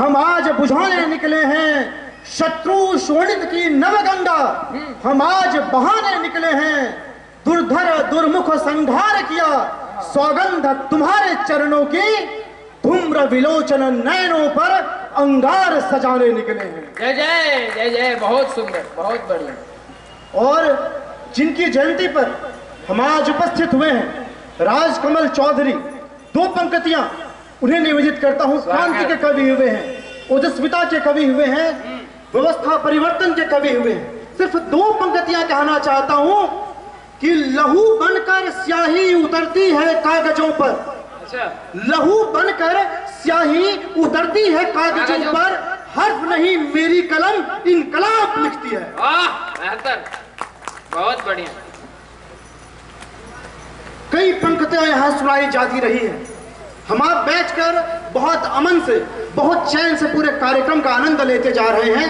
हम आज बुझाने निकले हैं शत्रु शोणित की नवगंगा। हम आज बहाने निकले हैं दुर्धर दुर्मुख संहार किया। सौगंध तुम्हारे चरणों की धूम्र विलोचन नयनों पर अंगार सजाने निकले हैं। जय जय जय जय, बहुत सुंदर, बहुत बढ़िया। और जिनकी जयंती पर हम आज उपस्थित हुए हैं, राजकमल चौधरी, दो पंक्तियां उन्हें निवेदित करता हूं। क्रांति के कवि हुए हैं, ओजस्विता के कवि हुए हैं, व्यवस्था परिवर्तन के कवि हुए हैं। सिर्फ दो पंक्तियां कहना चाहता हूं कि लहू बनकर स्याही उतरती है कागजों पर। अच्छा, लहू बनकर स्याही उतरती है कागजों पर, हर्फ नहीं मेरी कलम इनकलाब लिखती है। वाह, बेहतर, बहुत बढ़िया। कई पंक्तियां यहां सुनाई जाती रही हैं। हम आप बैठकर बहुत अमन से, बहुत चैन से पूरे कार्यक्रम का आनंद लेते जा रहे हैं,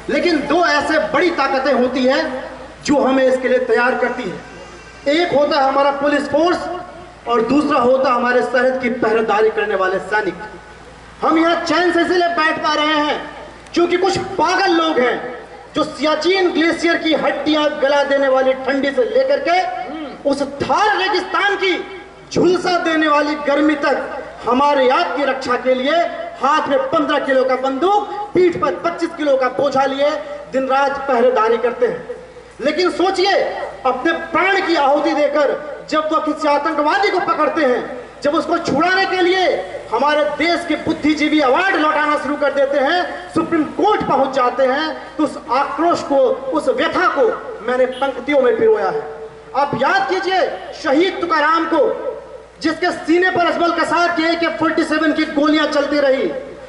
लेकिन दो ऐसे बड़ी ताकतें होती हैं जो हमें इसके लिए तैयार करती है। एक होता है हमारा पुलिस फोर्स और दूसरा होता हमारे सरहद की पहरेदारी करने वाले सैनिक। हम यहाँ चैन से इसलिए बैठ पा रहे हैं क्योंकि कुछ पागल लोग हैं जो सियाचिन ग्लेशियर की हड्डियां गला देने वाली ठंडी से लेकर के उस थार रेगिस्तान की झुलसा देने वाली गर्मी तक हमारे आपकी रक्षा के लिए हाथ में 15 किलो का बंदूक, पीठ पर 25 किलो का बोझा लिए दिन रात पहरेदारी करते हैं। लेकिन सोचिए, अपने प्राण की आहुति देकर जब वह किसी आतंकवादी को पकड़ते हैं, जब उसको छुड़ाने के लिए हमारे देश के बुद्धिजीवी अवार्ड लौटाना शुरू कर देते हैं, सुप्रीम कोर्ट पहुंच जाते हैं, तो उस आक्रोश को, उस व्यथा को मैंने पंक्तियों में पिरोया है। आप याद कीजिए शहीद तुकाराम को, जिसके सीने पर अजमल कसाब की AK-47 की गोलियां चलती रही,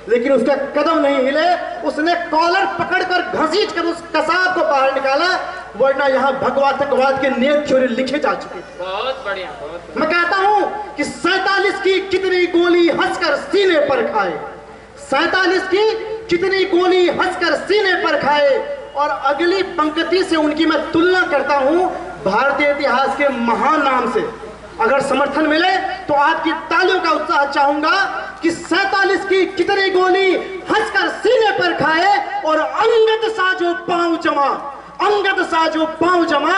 लेकिन उसके कदम नहीं हिले। उसने कॉलर पकड़कर घसीट कर उस कसाब को बाहर निकाला, वरना यहाँ भगवातकवाद के नेत चोरी लिखे जा चुके थे। बहुत बढ़िया, बहुत। मैं कहता हूं कि 47 की कितनी गोली हंसकर सीने पर खाए, 47 की कितनी गोली हंसकर सीने पर खाए। और अगली पंक्ति से उनकी मैं तुलना करता हूं भारतीय इतिहास के महान नाम से। अगर समर्थन मिले तो आपकी तालियों का उत्साह चाहूंगा कि 47 की कितनी गोली हंसकर सीने पर खाए और अंगद साजो पांव जमा, अंगद साजो पांव जमा,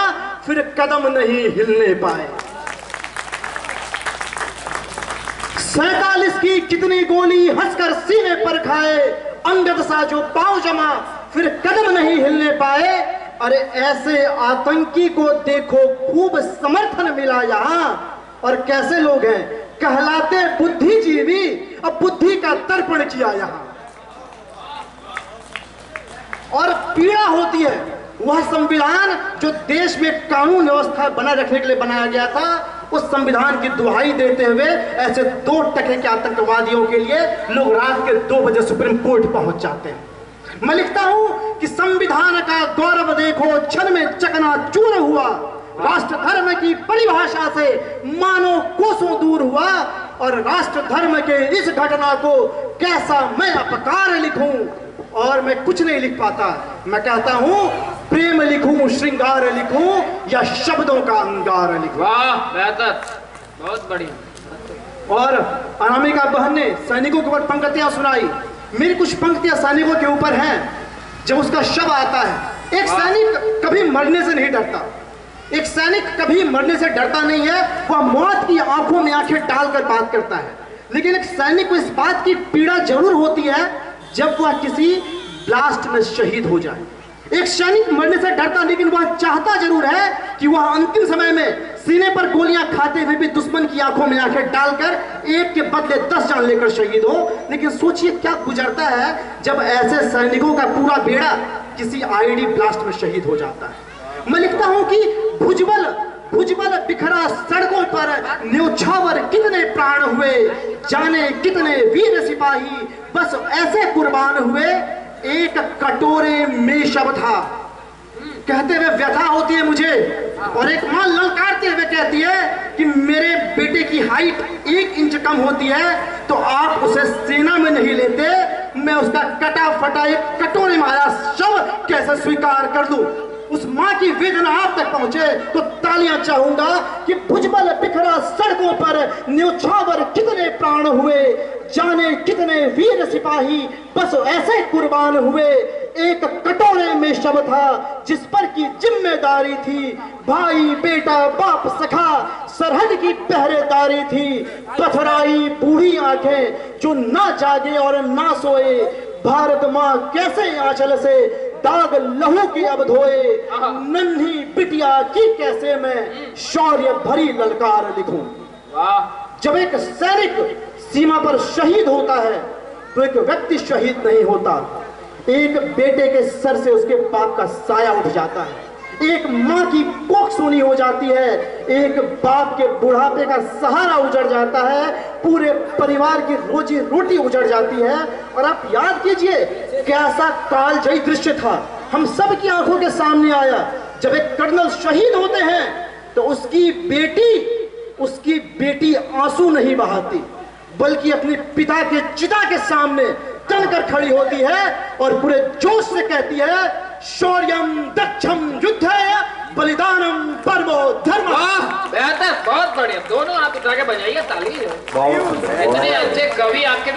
फिर कदम नहीं हिलने पाए। 47 की कितनी गोली हंसकर सीने पर खाए, अंगद साजो पांव जमा, फिर कदम नहीं हिलने पाए। अरे ऐसे आतंकी को देखो खूब समर्थन मिला यहां। और कैसे लोग हैं, कहलाते बुद्धिजीवी, अब बुद्धि का तर्पण किया यहां। और पीड़ा होती है वह संविधान जो देश में कानून व्यवस्था बनाए रखने के लिए बनाया गया था, उस संविधान की दुहाई देते हुए ऐसे 2 टके के आतंकवादियों के लिए लोग रात के 2 बजे सुप्रीम कोर्ट पहुंच जाते हैं। मैं लिखता हूं कि संविधान का गौरव देखो क्षण में चकनाचूर हुआ, राष्ट्र धर्म की परिभाषा से मानो कोसों दूर हुआ। और राष्ट्र धर्म के इस घटना को कैसा मैं अपकार लिखूं, और मैं कुछ नहीं लिख पाता। मैं कहता हूं प्रेम लिखूं, श्रृंगार लिखूं, या शब्दों का अंगार लिखूं। वाह, बेहतर, बहुत बढ़िया। और अनामिका बहन ने सैनिकों के ऊपर पंक्तियां सुनाई। मेरी कुछ पंक्तियां सैनिकों के ऊपर हैं। जब उसका शव आता है, एक सैनिक कभी मरने से नहीं डरता, एक सैनिक कभी मरने से डरता नहीं है। वह मौत की आंखों में आंखें डालकर बात करता है। लेकिन एक सैनिक को इस बात की पीड़ा जरूर होती है जब वह किसी ब्लास्ट में शहीद हो जाए। एक सैनिक मरने से डरता, लेकिन वह चाहता जरूर है कि वह अंतिम समय में सीने पर गोलियां खाते हुए भी दुश्मन की आंखों में आंखें डालकर एक के बदले 10 जान लेकर शहीद हो। लेकिन सोचिए क्या गुजरता है जब ऐसे सैनिकों का पूरा बेड़ा किसी आईडी ब्लास्ट में शहीद हो जाता है। मैं लिखता हूं कि भुजबल भुजबल बिखरा सड़कों पर न्योछावर कितने प्राण हुए, जाने कितने वीर सिपाही बस ऐसे कुर्बान हुए, एक कटोरे में शब था। कहते हुए व्यथा होती है मुझे, और एक मां ललकारते हुए कहती है कि मेरे बेटे की हाइट 1 इंच कम होती है तो आप उसे सेना में नहीं लेते, मैं उसका कटा फटा एक कटोरे मारा शव कैसे स्वीकार कर दूं। उस माँ की वेदना आप तक पहुंचे तो तालियां चाहूंगा कि भुजबल बिखरा सड़कों पर न्योछावर कितने प्राण हुए, जाने कितने वीर सिपाही बस ऐसे कुर्बान हुए। एक कटोरे में शव था जिस पर की जिम्मेदारी थी, भाई बेटा बाप सखा सरहद की पहरेदारी थी। पथराई बूढ़ी आंखें जो ना जागे और ना सोए, भारत माँ कैसे आंचल से दाग लहू की अब धोए। नन्ही बिटिया की कैसे मैं शौर्य भरी ललकार लिखूं। जब एक सैनिक सीमा पर शहीद होता है तो एक व्यक्ति शहीद नहीं होता, एक बेटे के सर से उसके बाप का साया उठ जाता है, एक माँ की कोख सूनी हो जाती है, एक बाप के बुढ़ापे का सहारा उजड़ जाता है, पूरे परिवार की रोजी रोटी उजड़ जाती है। और आप याद कीजिए कैसा कालजयी दृश्य था, हम सब की आंखों के सामने आया जब एक कर्नल शहीद होते हैं तो उसकी बेटी आंसू नहीं बहाती बल्कि अपने पिता के चिता के सामने तनकर खड़ी होती है और पूरे जोश से कहती है, शौर्यम दक्षम युद्ध बलिदानम परमो धर्म। बेहतर, बहुत बढ़िया। दोनों हाथ उठा के बजाइए ताली। इतने अच्छे कवि आपके